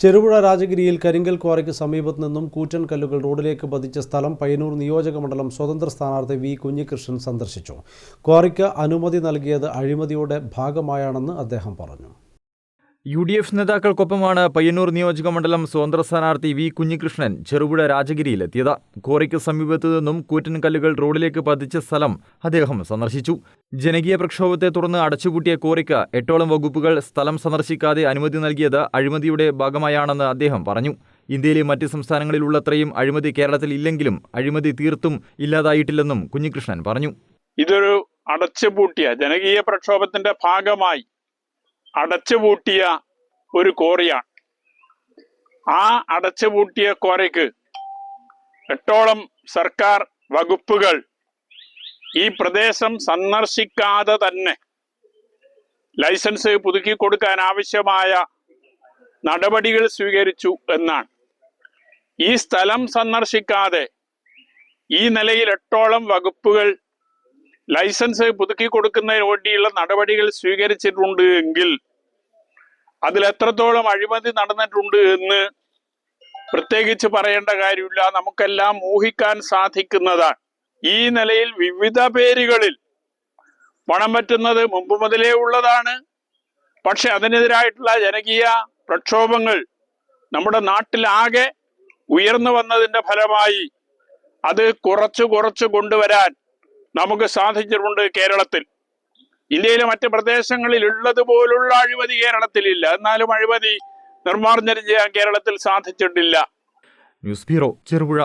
ചെറുപുഴ രാജഗിരിയിൽ കരിങ്കൽ ക്വാറിക്ക് സമീപത്ത് നിന്നും കൂറ്റൻ കല്ലുകൾ റോഡിലേക്ക് പതിച്ച സ്ഥലം പയ്യന്നൂർ നിയോജകമണ്ഡലം സ്വതന്ത്ര സ്ഥാനാർത്ഥി വി കുഞ്ഞികൃഷ്ണൻ സന്ദർശിച്ചു. ക്വാറിക്ക് അനുമതി നൽകിയത് അഴിമതിയുടെ ഭാഗമായാണെന്ന് അദ്ദേഹം പറഞ്ഞു. UDF നേതാക്കൾക്കൊപ്പമാണ് പയ്യന്നൂർ നിയോജകമണ്ഡലം സ്വതന്ത്ര സ്ഥാനാർത്ഥി വി കുഞ്ഞികൃഷ്ണൻ ചെറുപുഴ രാജഗിരിയിലെത്തിയത്. ക്വാറിക്ക് സമീപത്തു നിന്നും കൂറ്റൻ കല്ലുകൾ റോഡിലേക്ക് പതിച്ച സ്ഥലം അദ്ദേഹം സന്ദർശിച്ചു. ജനകീയ പ്രക്ഷോഭത്തെ തുടർന്ന് അടച്ചുപൂട്ടിയ ക്വാറിക്ക് 8ഓളം വകുപ്പുകൾ സ്ഥലം സന്ദർശിക്കാതെ അനുമതി നൽകിയത് അഴിമതിയുടെ ഭാഗമായാണെന്ന് അദ്ദേഹം പറഞ്ഞു. ഇന്ത്യയിലെ മറ്റ് സംസ്ഥാനങ്ങളിലുള്ളത്രയും അഴിമതി കേരളത്തിൽ ഇല്ലെങ്കിലും അഴിമതി തീർത്തും ഇല്ലാതായിട്ടില്ലെന്നും കുഞ്ഞികൃഷ്ണൻ പറഞ്ഞു. ഇതൊരു അടച്ചുപൂട്ടിയ ജനകീയ പ്രക്ഷോഭത്തിന്റെ ഭാഗമായി അടച്ചുപൂട്ടിയ ഒരു ക്വാറിയാണ്. ആ അടച്ചുപൂട്ടിയ ക്വാറിക്ക് 8ഓളം സർക്കാർ വകുപ്പുകൾ ഈ പ്രദേശം സന്ദർശിക്കാതെ തന്നെ ലൈസൻസ് പുതുക്കി കൊടുക്കാൻ ആവശ്യമായ നടപടികൾ സ്വീകരിച്ചു എന്നാണ്. ഈ സ്ഥലം സന്ദർശിക്കാതെ ഈ നിലയിൽ 8ഓളം വകുപ്പുകൾ ലൈസൻസ് പുതുക്കി കൊടുക്കുന്നതിന് വേണ്ടിയുള്ള നടപടികൾ സ്വീകരിച്ചിട്ടുണ്ട് എങ്കിൽ അതിൽ എത്രത്തോളം അഴിമതി നടന്നിട്ടുണ്ട് എന്ന് പ്രത്യേകിച്ച് പറയേണ്ട കാര്യമില്ല, നമുക്കെല്ലാം ഊഹിക്കാൻ സാധിക്കുന്നതാണ്. ഈ നിലയിൽ വിവിധ പേരുകളിൽ പണം പറ്റുന്നത് മുമ്പ് മുതലേ ഉള്ളതാണ്. പക്ഷെ അതിനെതിരായിട്ടുള്ള ജനകീയ പ്രക്ഷോഭങ്ങൾ നമ്മുടെ നാട്ടിലാകെ ഉയർന്നു വന്നതിന്റെ ഫലമായി അത് കുറച്ചു കൊണ്ടുവരാൻ നമുക്ക് സാധിച്ചിട്ടുണ്ട്. കേരളത്തിൽ ഇന്ത്യയിലെ മറ്റ് പ്രദേശങ്ങളിൽ ഉള്ളതുപോലുള്ള അഴിമതി കേരളത്തിലില്ല. എന്നാലും അഴിമതി നിർമ്മാർജ്ജനം ചെയ്യാൻ കേരളത്തിൽ സാധിച്ചിട്ടില്ല. News bureau, Cherupuzha.